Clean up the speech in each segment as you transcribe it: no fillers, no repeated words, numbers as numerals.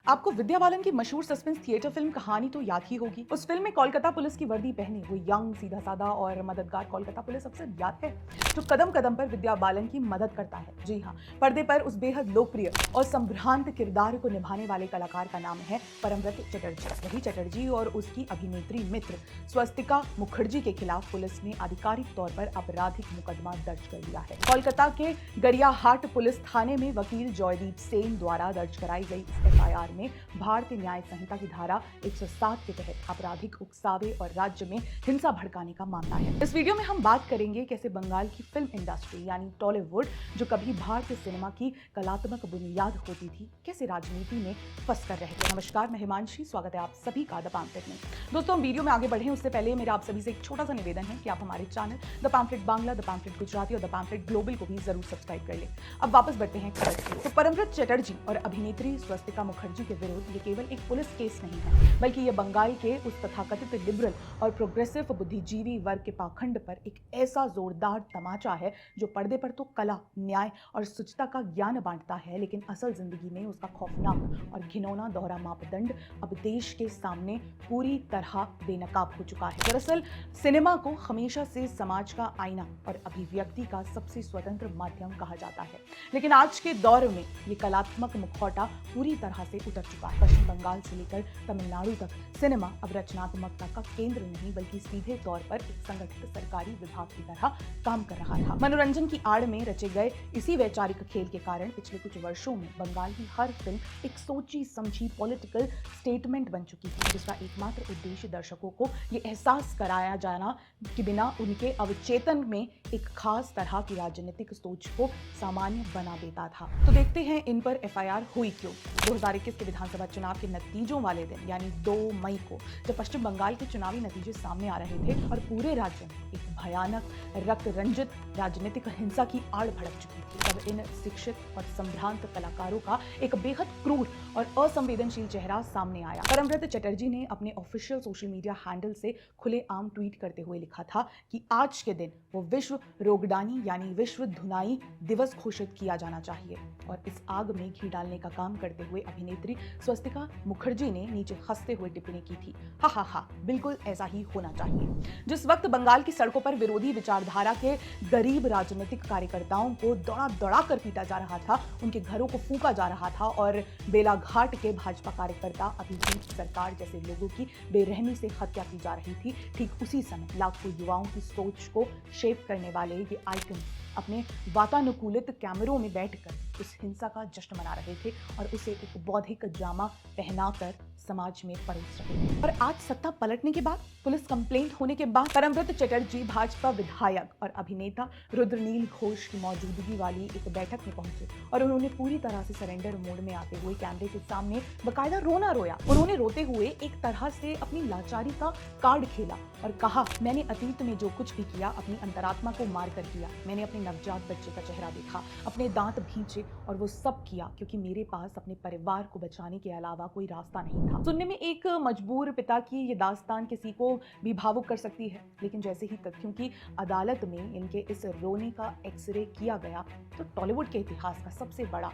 आपको विद्या बालन की मशहूर सस्पेंस थिएटर फिल्म कहानी तो याद ही होगी। उस फिल्म में कोलकाता पुलिस की वर्दी पहने वो यंग, सीधा साधा और मददगार कोलकाता पुलिस अफसर याद है, जो कदम कदम पर विद्या बालन की मदद करता है। जी हाँ, पर्दे पर उस बेहद लोकप्रिय और संभ्रांत किरदार को निभाने वाले कलाकार का नाम है परमव्रत चटर्जी। वही चटर्जी और उसकी अभिनेत्री मित्र स्वस्तिका मुखर्जी के खिलाफ पुलिस ने आधिकारिक तौर पर आपराधिक मुकदमा दर्ज कर लिया है। कोलकाता के गरियाहाट पुलिस थाने में वकील जॉयदीप सेन द्वारा दर्ज कराई गई एफआईआर में भारतीय न्याय संहिता की धारा 107 के तहत आपराधिक उकसावे और राज्य में हिंसा भड़काने का मामला है। इस वीडियो में हम बात करेंगे कैसे बंगाल की फिल्म इंडस्ट्री यानी टॉलीवुड, जो कभी भारतीय सिनेमा की कलात्मक बुनियाद होती थी, कैसे राजनीति में फंस कर रहे थे। नमस्कार, मैं हिमांशी, स्वागत है आप सभी का द पैम्फलेट में। दोस्तों, हम वीडियो में आगे बढ़ें उससे पहले मेरा आप सभी से एक छोटा सा निवेदन है कि आप हमारे channel the pamphlet Bangla, the pamphlet Gujarati और द पैम्फलेट ग्लोबल को भी जरूर सब्सक्राइब कर लें। अब वापस बढ़ते हैं खबर की। तो परमव्रत चटर्जी और अभिनेत्री स्वस्तिका मुखर्जी के विरुद्ध ये केवल एक पुलिस केस नहीं है, बल्कि ये बंगाल के उस तथाकथित लिबरल और प्रोग्रेसिव बुद्धिजीवी वर्ग के पाखंड पर एक ऐसा जोरदार तमाचा है जो पर्दे पर तो कला, न्याय और शुचिता का ज्ञान बांटता है, लेकिन असल जिंदगी में उसका खौफनाक और घिनौना दोहरा मापदंड अब देश के सामने पूरी तरह बेनकाब हो चुका है। दरअसल सिनेमा को हमेशा से समाज का आईना और अभिव्यक्ति का सबसे स्वतंत्र माध्यम कहा जाता है, लेकिन आज के दौर में ये कलात्मक मुखौटा पूरी तरह से उतर चुका है। पश्चिम बंगाल से लेकर तमिलनाडु तक सिनेमा अब रचनात्मकता का केंद्र नहीं, बल्कि सीधे तौर पर एक संगठित सरकारी विभाग की तरह काम कर रहा था। मनोरंजन की आड़ में रचे गए इसी वैचारिक खेल के कारण पिछले कुछ वर्षों में बंगाल की हर फिल्म एक सोची समझी पॉलिटिकल स्टेटमेंट बन चुकी थी, जिसका एकमात्र उद्देश्य दर्शकों को ये एहसास कराया जाना कि बिना उनके अवचेतन में एक खास तरह की राजनीतिक सोच को सामान्य बना देता था। तो देखते हैं इन पर एफआईआर हुई क्यों। 2021 के विधानसभा चुनाव के नतीजों वाले दिन यानी 2 मई को जब पश्चिम बंगाल के चुनावी नतीजे सामने आ रहे थे और पूरे राज्य में एक भयानक रक्त रंजित राजनीतिक हिंसा की आड़ भड़क चुकी थी, तब इन शिक्षित और संभ्रांत कलाकारों का एक बेहद क्रूर और असंवेदनशील चेहरा सामने आया। परमव्रत चटर्जी ने अपने ऑफिशियल सोशल मीडिया हैंडल से खुलेआम ट्वीट करते हुए लिखा था कि आज के दिन वो विश्व रोगडानी यानी विश्व धुनाई दिवस घोषित किया जाना चाहिए, और इस आग में घी डालने का काम करते हुए अभिनेत्री स्वस्तिका मुखर्जी ने नीचे हंसते हुए टिप्पणी की थी, हा हा हा, बिल्कुल ऐसा ही होना चाहिए। जिस वक्त बंगाल की सड़कों पर विरोधी विचारधारा के गरीब राजनीतिक कार्यकर्ताओं को दौड़ा दौड़ा कर पीटा जा रहा था, उनके घरों को फूंका जा रहा था और बेलाघाट के भाजपा कार्यकर्ता अभिजीत सरकार जैसे लोगों की बेरहमी से हत्या की जा रही थी, ठीक उसी समय लाखों युवाओं की सोच को शेप करने वाले ये आइकन अपने वातानुकूलित कैमरों में बैठकर उस हिंसा का जश्न मना रहे थे और उसे एक बौद्धिक ड्रामा पहनाकर समाज में परोस रहे थे। और आज सत्ता पलटने के बाद, पुलिस कंप्लेंट होने के बाद परमव्रत चटर्जी भाजपा विधायक और अभिनेता रुद्रनील घोष की मौजूदगी वाली एक बैठक में पहुंचे और उन्होंने पूरी तरह से सरेंडर मोड में आते हुए कैमरे के सामने बकायदा रोना रोया। उन्होंने रोते हुए एक तरह से अपनी लाचारी का कार्ड खेला और कहा, मैंने अतीत में जो कुछ भी किया अपनी अंतरात्मा को मार कर किया। मैंने अपने नवजात बच्चे का चेहरा देखा, अपने दांत भींचे, और वो सब किया क्योंकि मेरे पास अपने परिवार को बचाने के अलावा कोई रास्ता नहीं था। सुनने में एक मजबूर पिता की ये दास्तान किसी को भी भावुक कर सकती है, लेकिन जैसे ही तथ्यों की अदालत में इनके इस रोने का एक्सरे किया गया तो टॉलीवुड के इतिहास का सबसे बड़ा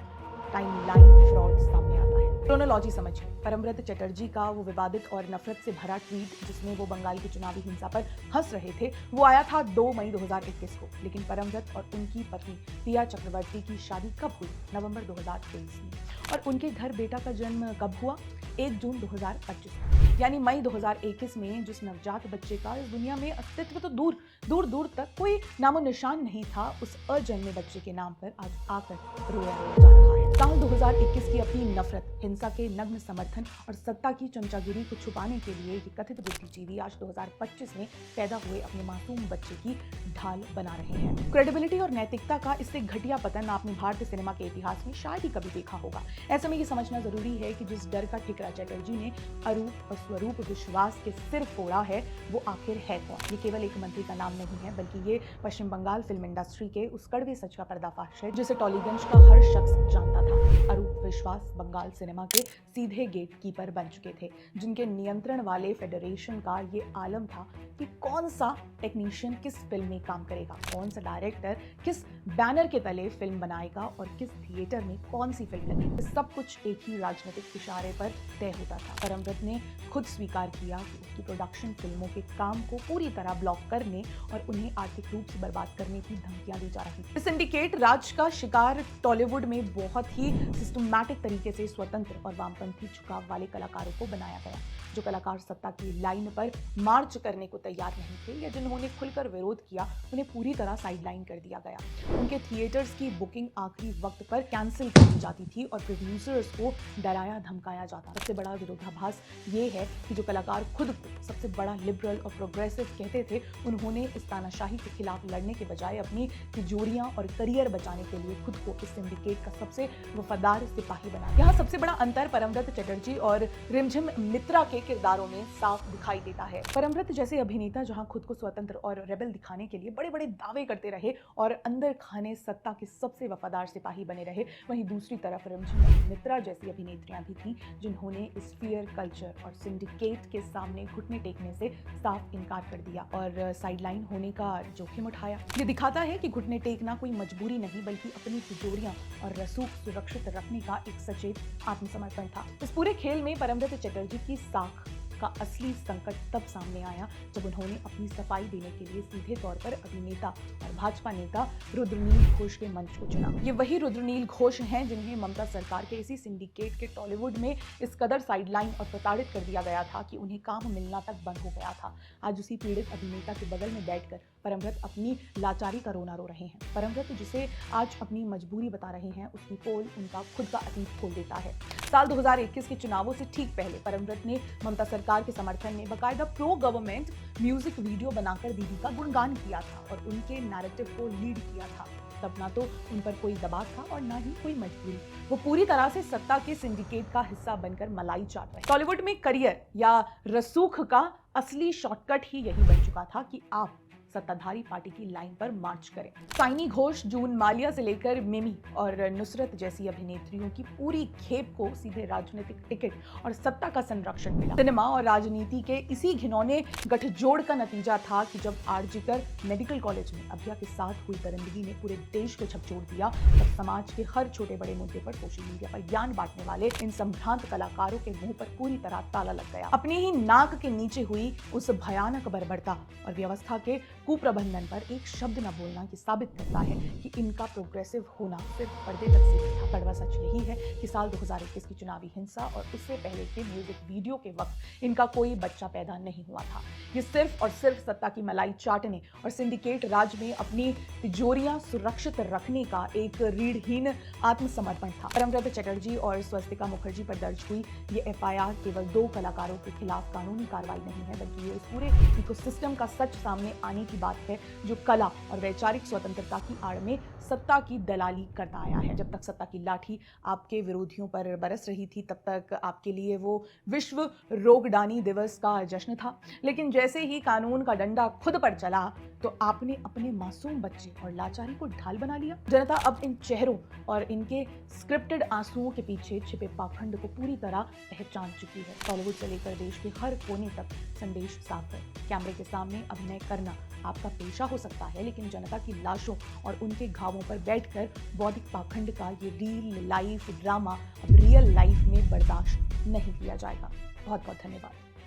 टाइमलाइन फ्रॉड सामने आता है। क्रोनोलॉजी समझिए। परमव्रत चटर्जी का वो विवादित और नफरत से भरा ट्वीट जिसमें वो बंगाल की चुनावी हिंसा पर हंस रहे थे, वो आया था 2 मई 2021 को, लेकिन परमव्रत और उनकी पत्नी प्रिया चक्रवर्ती की शादी कब हुई? नवंबर 2023 में। और उनके घर बेटा का जन्म कब हुआ? 1 जून 2025, यानी मई 2021 में जिस नवजात बच्चे का इस दुनिया में अस्तित्व तो दूर दूर दूर तक कोई नामो निशान नहीं था, उस अजन्मे बच्चे के नाम पर आज आकर रोया जा रहा है। साल 2021 की अपनी नफरत, हिंसा के नग्न समर्थन और सत्ता की चमचागिरी को छुपाने के लिए ये कथित बुद्धिजीवी आज 2025 में पैदा हुए अपने मासूम बच्चे की ढाल बना रहे हैं। क्रेडिबिलिटी और नैतिकता का इससे घटिया पतन आपने भारतीय सिनेमा के इतिहास में शायद ही कभी देखा होगा। ऐसे में ये समझना जरूरी है कि जिस डर का ठिकरा चटर्जी ने अरूप और स्वरूप विश्वास के सिर फोड़ा है, वो आखिर है कौन? ये केवल एक मंत्री का नाम नहीं है, बल्कि ये पश्चिम बंगाल फिल्म इंडस्ट्री के उस कड़वे सच का पर्दाफाश है जिसे टॉलीगंज का हर शख्स जानता था। अरूप विश्वास बंगाल सिनेमा सिनेमा के सीधे गेटकीपर बन चुके थे, जिनके नियंत्रण वाले फेडरेशन का ये आलम था कि कौन सा टेक्नीशियन किस फिल्म में काम करेगा, कौन सा डायरेक्टर किस बैनर के तले फिल्म बनाएगा और किस थिएटर में कौन सी फिल्म लगेगी। सब कुछ एक ही राजनीतिक इशारे पर तय होता था। परमव्रत ने खुद स्वीकार किया कि उसकी प्रोडक्शन फिल्मों के काम को पूरी तरह ब्लॉक करने और उन्हें आर्थिक रूप से बर्बाद करने की धमकियां दी जा रही थी। सिंडिकेट राज का शिकार टॉलीवुड में बहुत ही सिस्टमैटिक तरीके से स्वतंत्र और वामपंथी झुकाव वाले कलाकारों को बनाया गया, जो कलाकार सत्ता की लाइन पर मार्च करने को तैयार नहीं थे या जिन्होंने खुलकर विरोध किया, उन्हें पूरी तरह साइडलाइन कर दिया गया। उनके थिएटर्स की बुकिंग आखिरी वक्त पर कैंसिल कर दी जाती थी और प्रोड्यूसर्स को डराया धमकाया जाता। सबसे बड़ा विरोधाभास ये है कि जो कलाकार खुद को सबसे बड़ा लिबरल और प्रोग्रेसिव कहते थे, उन्होंने इस तानाशाही के खिलाफ लड़ने के बजाय अपनी तिजोरियां और करियर बचाने के लिए खुद को इस सिंडिकेट का सबसे वफादार सिपाही बना। यहाँ सबसे बड़ा अंतर परमव्रत चटर्जी और रिमझिम मित्रा के किरदारों में साफ दिखाई देता है। परमव्रत जैसे अभिनेता जहां खुद को स्वतंत्र और रेबल दिखाने के लिए बड़े बड़े दावे करते रहे और अंदर खाने सत्ता के सबसे वफादार सिपाही बने रहे, वहीं दूसरी तरफ रिमझिम मित्रा जैसी अभिनेत्रियां भी थीं जिन्होंने इस फियर कल्चर और सिंडिकेट के सामने घुटने टेकने से साफ इनकार कर दिया और साइडलाइन होने का जोखिम उठाया। ये दिखाता है कि घुटने टेकना कोई मजबूरी नहीं बल्कि अपनी तिजोरियां और रसूख सुरक्षित रखने का एक सचेत आत्मसमर्पण था। इस पूरे खेल में परमव्रत चटर्जी की साख का असली संकट तब सामने आया जब उन्होंने अपनी सफाई देने के लिए सीधे तौर पर अभिनेता और भाजपा नेता रुद्रनील घोष के मंच को चुना। ये वही रुद्रनील घोष हैं जिन्हें ममता सरकार के इसी सिंडिकेट के टॉलीवुड में इस कदर साइडलाइन और प्रताड़ित कर दिया गया था कि उन्हें काम मिलना तक बंद हो गया था। आज उसी पीड़ित अभिनेता के बगल में बैठकर परमव्रत अपनी लाचारी का रोना रो रहे हैं। परमव्रत जिसे आज अपनी मजबूरी बता रहे हैं, उसकी पोल उनका खुद का अतीत खोल देता है। साल 2021 के चुनावों से ठीक पहले परमव्रत ने ममता सरकार के समर्थन में बकायदा प्रो गवर्नमेंट म्यूजिक वीडियो बनाकर दीदी का गुणगान किया था और उनके नैरेटिव को लीड किया था। तब ना तो उन पर कोई दबाव था और ना ही कोई मजबूरी। वो पूरी तरह से सत्ता के सिंडिकेट का हिस्सा बनकर मलाई चाट रहे। टॉलीवुड में करियर या रसूख का असली शॉर्टकट ही यही बन चुका था कि आप सत्ताधारी पार्टी की लाइन पर मार्च करें। साइनी घोष, जून मालिया से लेकर मिमी और नुसरत जैसी अभिनेत्रियों की पूरी खेप को सीधे राजनीतिक टिकट और सत्ता का संरक्षण मिला। सिनेमा और राजनीति के इसी घिनौने गठजोड़ का नतीजा था कि जब आरजीकर मेडिकल कॉलेज में अभ्या के साथ हुई दरिंदगी ने पूरे देश को झकझोर दिया, तब समाज के हर छोटे बड़े मुद्दे पर सोशल मीडिया पर ज्ञान बांटने वाले इन संभ्रांत कलाकारों के मुंह पर पूरी तरह ताला लग गया। अपनी ही नाक के नीचे हुई उस भयानक बर्बरता और व्यवस्था के कुप्रबंधन पर एक शब्द न बोलना ये साबित करता है कि इनका प्रोग्रेसिव होना सिर्फ पर्दे तक सीमित था। कड़वा सच यही है कि साल 2021 की चुनावी हिंसा और उससे पहले के म्यूजिक वीडियो के वक्त इनका कोई बच्चा पैदा नहीं हुआ था। ये सिर्फ और सिर्फ सत्ता की मलाई चाटने और सिंडिकेट राज में अपनी तिजोरियां सुरक्षित रखने का एक रीढ़हीन आत्मसमर्पण था। परमव्रत चटर्जी और स्वस्तिका मुखर्जी पर दर्ज हुई ये एफआईआर केवल 2 कलाकारों के खिलाफ कानूनी कार्रवाई नहीं है, बल्कि ये उस पूरे इकोसिस्टम का सच सामने आने की बात है जो कला और वैचारिक स्वतंत्रता की आड़ में सत्ता की दलाली करता आया है। जब तक सत्ता की लाठी आपके विरोधियों पर बरस रही थी, तब तक आपके लिए वो विश्व रोगडानी दिवस का जश्न था। लेकिन जैसे ही कानून का डंडा खुद पर चला, तो आपने अपने मासूम बच्चे और लाचारी को ढाल बना लिया। जनता अब इन चेहरों और इनके स्क्रिप्टेड आंसुओं के पीछे छिपे पाखंड को पूरी तरह पहचान चुकी है। टॉलीवुड से लेकर देश के हर कोने तक संदेश साफ है। कैमरे के सामने अभिनय करना आपका पेशा हो सकता है, लेकिन जनता की लाशों और उनके घावों पर बैठकर बौद्धिक पाखंड का ये रियल लाइफ ड्रामा अब रियल लाइफ में बर्दाश्त नहीं किया जाएगा। बहुत बहुत धन्यवाद।